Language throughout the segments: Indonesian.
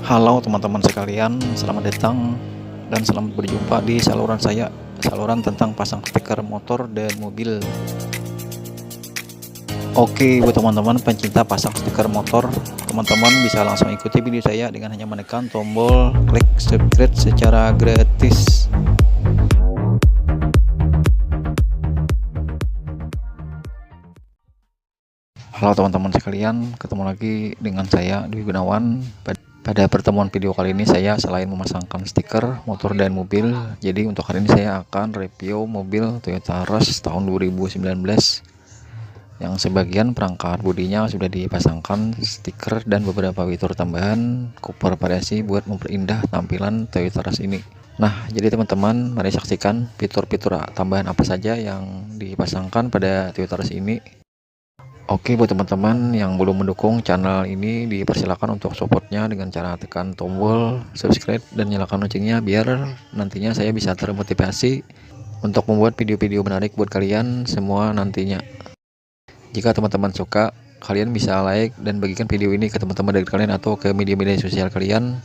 Halo teman-teman sekalian, selamat datang dan selamat berjumpa di saluran saya, saluran tentang pasang stiker motor dan mobil. Oke, buat teman-teman pencinta pasang stiker motor, teman-teman bisa langsung ikuti video saya dengan hanya menekan tombol klik subscribe secara gratis. Halo teman-teman sekalian, ketemu lagi dengan saya Dwi Gunawan. Pada pertemuan video kali ini saya selain memasangkan stiker motor dan mobil, jadi untuk hari ini saya akan review mobil Toyota Rush tahun 2019 yang sebagian perangkat bodinya sudah dipasangkan stiker dan beberapa fitur tambahan Cooper variasi buat memperindah tampilan Toyota Rush ini. Nah, jadi teman-teman mari saksikan fitur-fitur tambahan apa saja yang dipasangkan pada Toyota Rush ini. Oke, buat teman-teman yang belum mendukung channel ini, dipersilakan untuk supportnya dengan cara tekan tombol subscribe dan nyalakan loncengnya biar nantinya saya bisa termotivasi untuk membuat video-video menarik buat kalian semua nantinya. Jika teman-teman suka, kalian bisa like dan bagikan video ini ke teman-teman dari kalian atau ke media-media sosial kalian.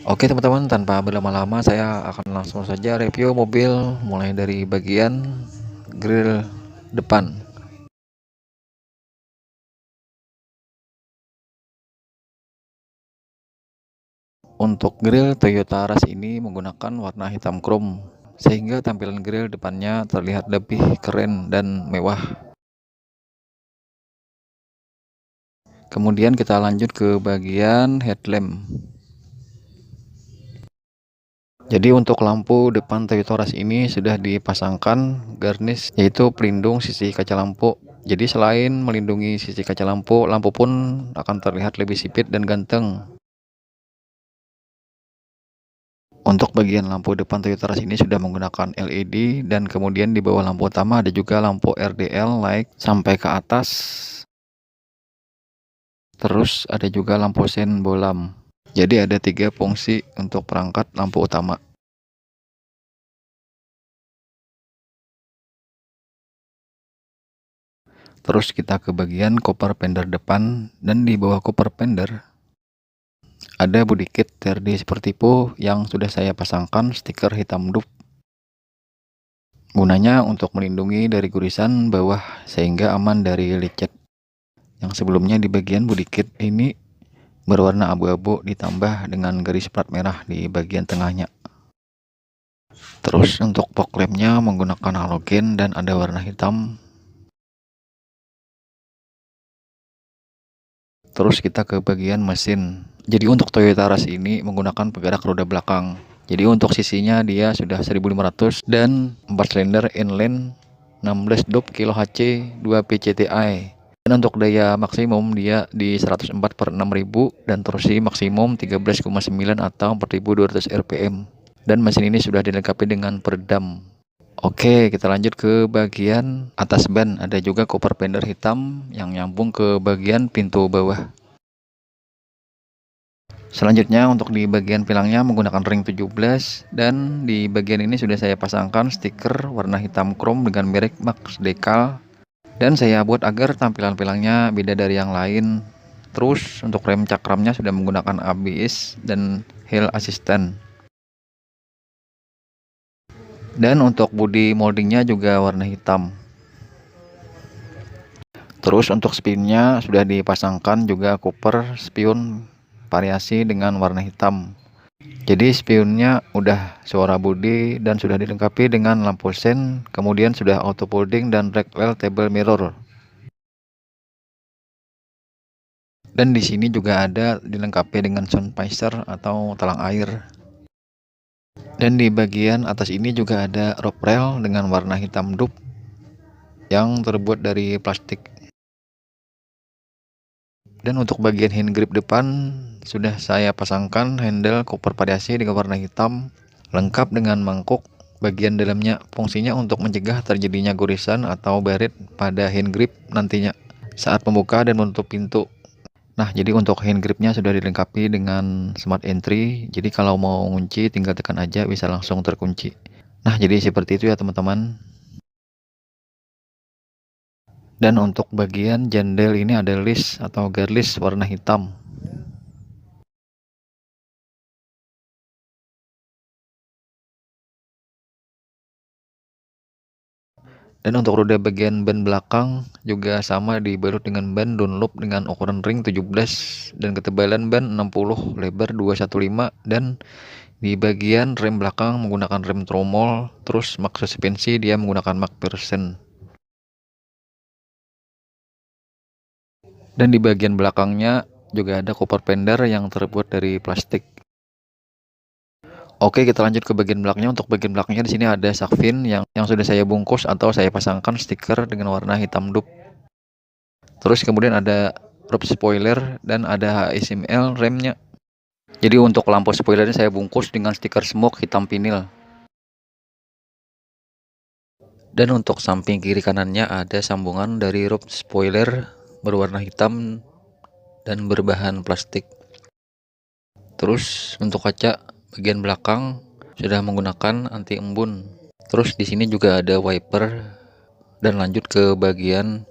Oke teman-teman, tanpa berlama-lama saya akan langsung saja review mobil mulai dari bagian grill depan. Untuk grill Toyota Rush ini menggunakan warna hitam chrome, sehingga tampilan grill depannya terlihat lebih keren dan mewah. Kemudian kita lanjut ke bagian headlamp. Jadi untuk lampu depan Toyota Rush ini sudah dipasangkan garnish, yaitu pelindung sisi kaca lampu. Jadi selain melindungi sisi kaca lampu, lampu pun akan terlihat lebih sipit dan ganteng. Untuk bagian lampu depan Toyota Rush ini sudah menggunakan LED, dan kemudian di bawah lampu utama ada juga lampu RDL light sampai ke atas. Terus ada juga lampu sen bolam. Jadi ada 3 fungsi untuk perangkat lampu utama. Terus kita ke bagian cover fender depan, dan di bawah cover fender ada body kit TRD Sportivo yang sudah saya pasangkan stiker hitam dup. Gunanya untuk melindungi dari gurisan bawah sehingga aman dari lecet. Yang sebelumnya di bagian body kit ini berwarna abu-abu ditambah dengan garis plat merah di bagian tengahnya. Terus untuk fog lampnya menggunakan halogen dan ada warna hitam. Terus kita ke bagian mesin. Jadi untuk Toyota Rush ini menggunakan penggerak roda belakang. Jadi untuk sisinya dia sudah 1500 dan 4 silinder inline 16 dop kHz 2 PCTI. Dan untuk daya maksimum dia di 104/6000 dan torsi maksimum 13,9 atau 4200 rpm. Dan mesin ini sudah dilengkapi dengan peredam. Oke, kita lanjut ke bagian atas ban. Ada juga cover fender hitam yang nyambung ke bagian pintu bawah. Selanjutnya untuk di bagian pilangnya menggunakan ring 17, dan di bagian ini sudah saya pasangkan stiker warna hitam chrome dengan merek Max Decal, dan saya buat agar tampilan pilangnya beda dari yang lain. Terus untuk rem cakramnya sudah menggunakan ABS dan hill assistant. Dan untuk body moldingnya juga warna hitam. Terus untuk spionnya sudah dipasangkan juga Cooper spion variasi dengan warna hitam. Jadi spionnya udah suara body dan sudah dilengkapi dengan lampu sen, kemudian sudah auto folding dan rail table mirror. Dan di sini juga ada dilengkapi dengan sound visor atau talang air. Dan di bagian atas ini juga ada rope rail dengan warna hitam dup yang terbuat dari plastik. Dan untuk bagian hand grip depan sudah saya pasangkan handle Cooper variasi dengan warna hitam, lengkap dengan mangkuk bagian dalamnya. Fungsinya untuk mencegah terjadinya gorisan atau baret pada hand grip nantinya saat membuka dan menutup pintu. Nah, jadi untuk hand gripnya sudah dilengkapi dengan smart entry, jadi kalau mau kunci tinggal tekan aja bisa langsung terkunci. Nah, jadi seperti itu ya teman-teman. Dan untuk bagian jendel ini ada list atau garnish warna hitam. Dan untuk roda bagian ban belakang juga sama, dibalut dengan ban Dunlop dengan ukuran ring 17 dan ketebalan ban 60, lebar 215, dan di bagian rem belakang menggunakan rem tromol, terus mak suspensi dia menggunakan McPherson. Dan di bagian belakangnya juga ada cover fender yang terbuat dari plastik. Oke, kita lanjut ke bagian belakangnya. Untuk bagian belakangnya di sini ada shark fin yang sudah saya bungkus atau saya pasangkan stiker dengan warna hitam dup. Terus kemudian ada roof spoiler dan ada HSML remnya. Jadi untuk lampu spoilernya saya bungkus dengan stiker smoke hitam vinil. Dan untuk samping kiri kanannya ada sambungan dari roof spoiler berwarna hitam dan berbahan plastik. Terus untuk kaca bagian belakang sudah menggunakan anti embun. Terus di sini juga ada wiper, dan lanjut ke bagian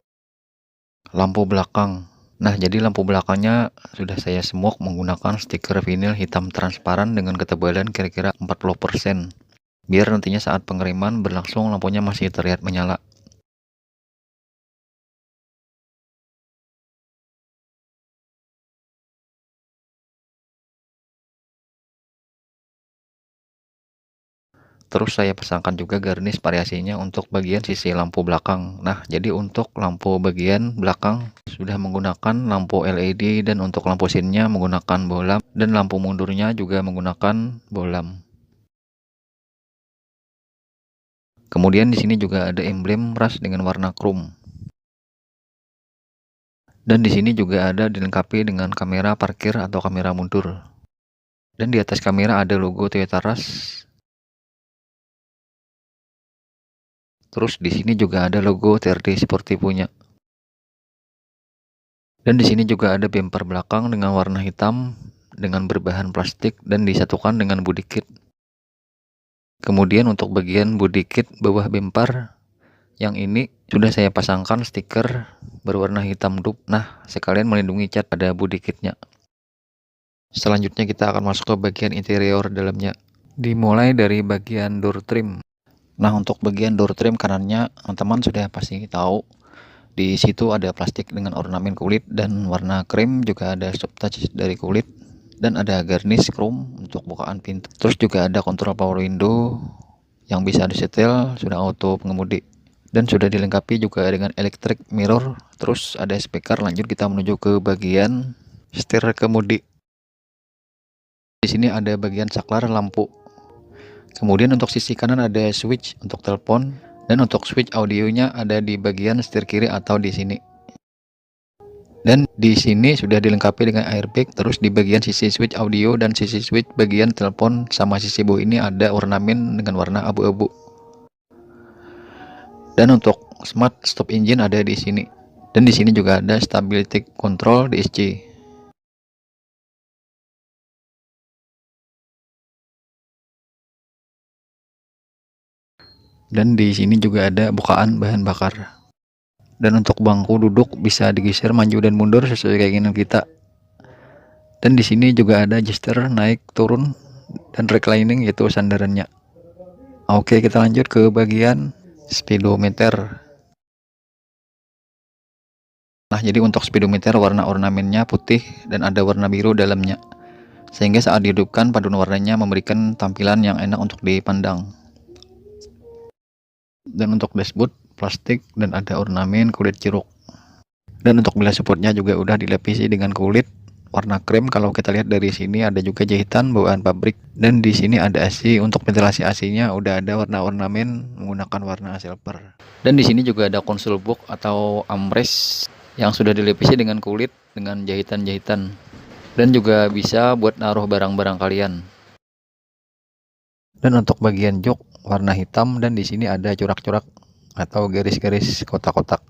lampu belakang. Nah, jadi lampu belakangnya sudah saya smoke menggunakan stiker vinil hitam transparan dengan ketebalan kira-kira 40%. Biar nantinya saat pengereman berlangsung lampunya masih terlihat menyala. Terus saya pasangkan juga garnish variasinya untuk bagian sisi lampu belakang. Nah, jadi untuk lampu bagian belakang sudah menggunakan lampu LED, dan untuk lampu sinnya menggunakan bohlam, dan lampu mundurnya juga menggunakan bohlam. Kemudian di sini juga ada emblem ras dengan warna chrome. Dan di sini juga ada dilengkapi dengan kamera parkir atau kamera mundur. Dan di atas kamera ada logo Toyota Rush. Terus di sini juga ada logo TRD seperti punya. Dan di sini juga ada bumper belakang dengan warna hitam dengan berbahan plastik dan disatukan dengan body kit. Kemudian untuk bagian body kit bawah bumper yang ini sudah saya pasangkan stiker berwarna hitam dup. Nah, sekalian melindungi cat pada body kitnya. Selanjutnya kita akan masuk ke bagian interior dalamnya. Dimulai dari bagian door trim. Nah, untuk bagian door trim kanannya teman-teman sudah pasti tahu. Di situ ada plastik dengan ornamen kulit dan warna krem, juga ada soft touch dari kulit, dan ada garnish chrome untuk bukaan pintu. Terus juga ada kontrol power window yang bisa disetel, sudah auto pengemudi, dan sudah dilengkapi juga dengan electric mirror. Terus ada speaker. Lanjut kita menuju ke bagian setir kemudi. Di sini ada bagian saklar lampu. Kemudian untuk sisi kanan ada switch untuk telepon, dan untuk switch audionya ada di bagian setir kiri atau di sini. Dan di sini sudah dilengkapi dengan airbag. Terus di bagian sisi switch audio dan sisi switch bagian telepon sama sisi bawah ini ada ornamen dengan warna abu-abu. Dan untuk smart stop engine ada di sini. Dan di sini juga ada stability control DSC. Dan di sini juga ada bukaan bahan bakar. Dan untuk bangku duduk bisa digeser maju dan mundur sesuai keinginan kita. Dan di sini juga ada adjuster naik turun dan reclining, yaitu sandarannya. Oke, kita lanjut ke bagian speedometer. Nah, jadi untuk speedometer warna ornamennya putih dan ada warna biru dalamnya, sehingga saat dihidupkan paduan warnanya memberikan tampilan yang enak untuk dipandang. Dan untuk dashboard plastik dan ada ornamen kulit jeruk. Dan untuk bilas supportnya juga udah dilapisi dengan kulit warna krem. Kalau kita lihat dari sini ada juga jahitan bawaan pabrik. Dan di sini ada AC. Untuk ventilasi AC-nya udah ada warna ornamen menggunakan warna silver. Dan di sini juga ada konsol box atau armrest yang sudah dilapisi dengan kulit dengan jahitan-jahitan. Dan juga bisa buat naruh barang-barang kalian. Dan untuk bagian jok warna hitam, dan di sini ada corak-corak atau garis-garis kotak-kotak.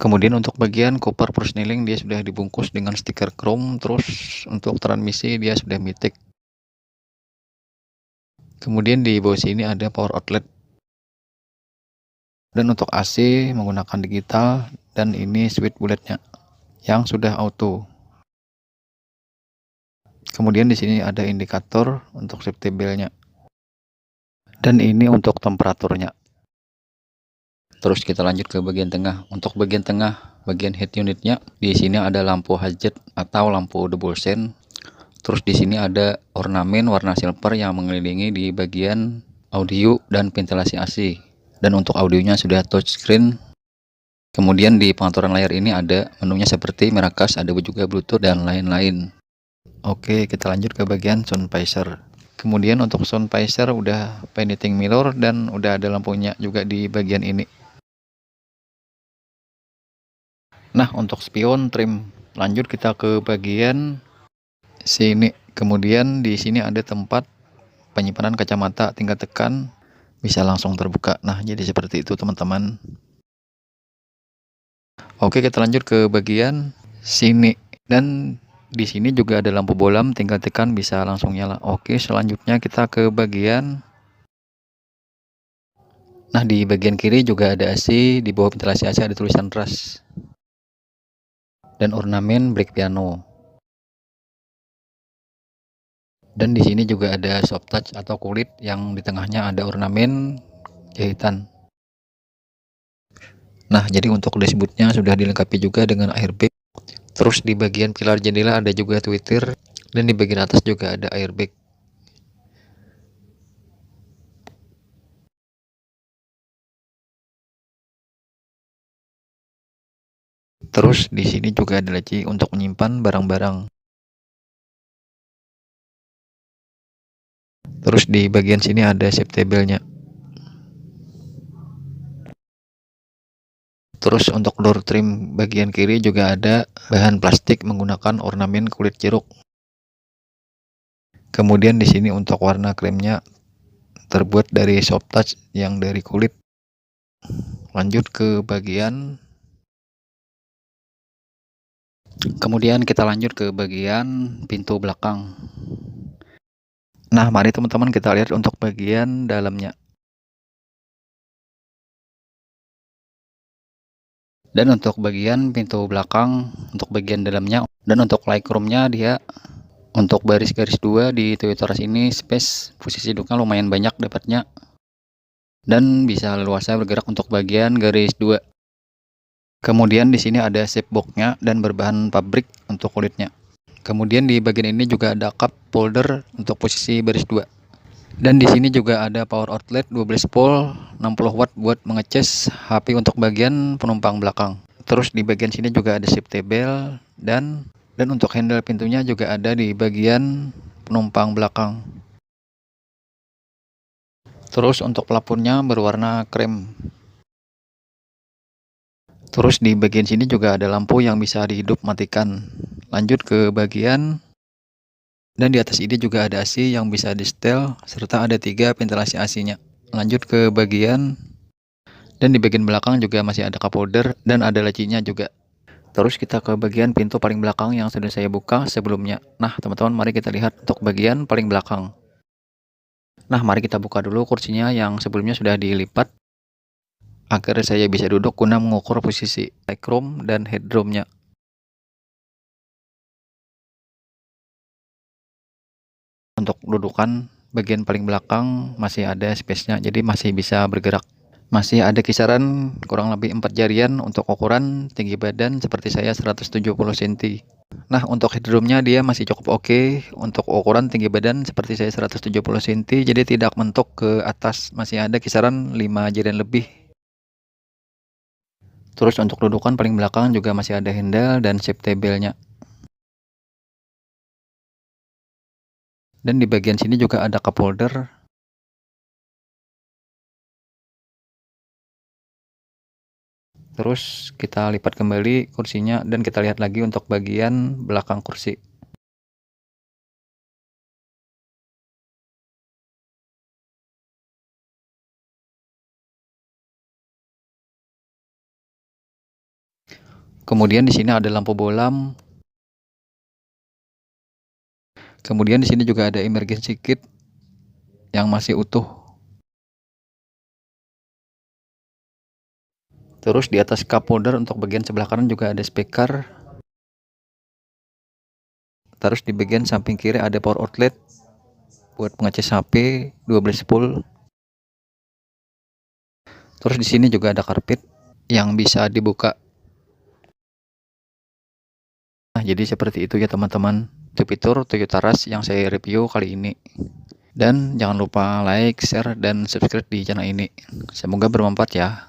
Kemudian untuk bagian cover persneling dia sudah dibungkus dengan stiker chrome. Terus untuk transmisi dia sudah mitik. Kemudian di bawah sini ada power outlet. Dan untuk AC menggunakan digital, dan ini switch bulatnya yang sudah auto. Kemudian di sini ada indikator untuk safety belt-nya. Dan ini untuk temperaturnya. Terus kita lanjut ke bagian tengah. Untuk bagian tengah, bagian head unitnya, di sini ada lampu hajat atau lampu double shine. Terus di sini ada ornamen warna silver yang mengelilingi di bagian audio dan ventilasi AC. Dan untuk audionya sudah touchscreen. Kemudian di pengaturan layar ini ada menunya seperti Miracast, ada juga Bluetooth dan lain-lain. Oke, kita lanjut ke bagian sound visor. Kemudian untuk sound visor udah painting mirror dan udah ada lampunya juga di bagian ini. Nah, untuk spion trim, lanjut kita ke bagian sini. Kemudian di sini ada tempat penyimpanan kacamata tingkat tekan, bisa langsung terbuka. Nah, jadi seperti itu teman-teman. Oke, kita lanjut ke bagian sini. Dan di sini juga ada lampu bolam, tinggal tekan bisa langsung nyala. Oke, selanjutnya kita ke bagian. Nah, di bagian kiri juga ada AC, di bawah ventilasi AC ada tulisan RAS. Dan ornamen black piano. Dan di sini juga ada soft touch atau kulit yang di tengahnya ada ornamen jahitan. Nah, jadi untuk dashboardnya sudah dilengkapi juga dengan airbag. Terus di bagian pilar jendela ada juga tweeter, dan di bagian atas juga ada airbag. Terus di sini juga ada laci untuk menyimpan barang-barang. Terus di bagian sini ada safety belt-nya. Terus untuk door trim bagian kiri juga ada bahan plastik menggunakan ornamen kulit jeruk. Kemudian di sini untuk warna kremnya terbuat dari soft touch yang dari kulit. Lanjut ke bagian. Kemudian kita lanjut ke bagian pintu belakang. Nah, mari teman-teman kita lihat untuk bagian dalamnya. Dan untuk bagian pintu belakang, untuk bagian dalamnya, dan untuk legroomnya dia untuk baris garis 2 di Toyota Rush ini space posisi duduknya lumayan banyak dapatnya. Dan bisa leluasa bergerak untuk bagian garis 2. Kemudian di sini ada shape box-nya dan berbahan pabrik untuk kulitnya. Kemudian di bagian ini juga ada cup holder untuk posisi baris 2. Dan di sini juga ada power outlet 12 volt 60 watt buat mengecas HP untuk bagian penumpang belakang. Terus di bagian sini juga ada safety belt dan untuk handle pintunya juga ada di bagian penumpang belakang. Terus untuk plafonnya berwarna krem. Terus di bagian sini juga ada lampu yang bisa dihidup matikan. Lanjut ke bagian. Dan di atas ini juga ada AC yang bisa di setel serta ada 3 ventilasi AC-nya. Lanjut ke bagian. Dan di bagian belakang juga masih ada cup holder dan ada lacinya juga. Terus kita ke bagian pintu paling belakang yang sudah saya buka sebelumnya. Nah, teman-teman, mari kita lihat untuk bagian paling belakang. Nah, mari kita buka dulu kursinya yang sebelumnya sudah dilipat agar saya bisa duduk guna mengukur posisi legroom dan headroomnya. Untuk dudukan bagian paling belakang masih ada space-nya, jadi masih bisa bergerak. Masih ada kisaran kurang lebih 4 jarian untuk ukuran tinggi badan seperti saya 170 cm. Nah, untuk headroomnya dia masih cukup oke. Untuk ukuran tinggi badan seperti saya 170 cm, jadi tidak mentok ke atas, masih ada kisaran 5 jarian lebih. Terus untuk dudukan paling belakang juga masih ada handle dan safety belt-nya. Dan di bagian sini juga ada cup holder. Terus kita lipat kembali kursinya dan kita lihat lagi untuk bagian belakang kursi. Kemudian di sini ada lampu bolam. Kemudian di sini juga ada emergency kit yang masih utuh. Terus di atas cup holder untuk bagian sebelah kanan juga ada speaker. Terus di bagian samping kiri ada power outlet buat mengecas HP 12 volt. Terus di sini juga ada karpet yang bisa dibuka. Nah, jadi seperti itu ya teman-teman, itu fitur Toyota Rush yang saya review kali ini. Dan jangan lupa like, share, dan subscribe di channel ini. Semoga bermanfaat ya.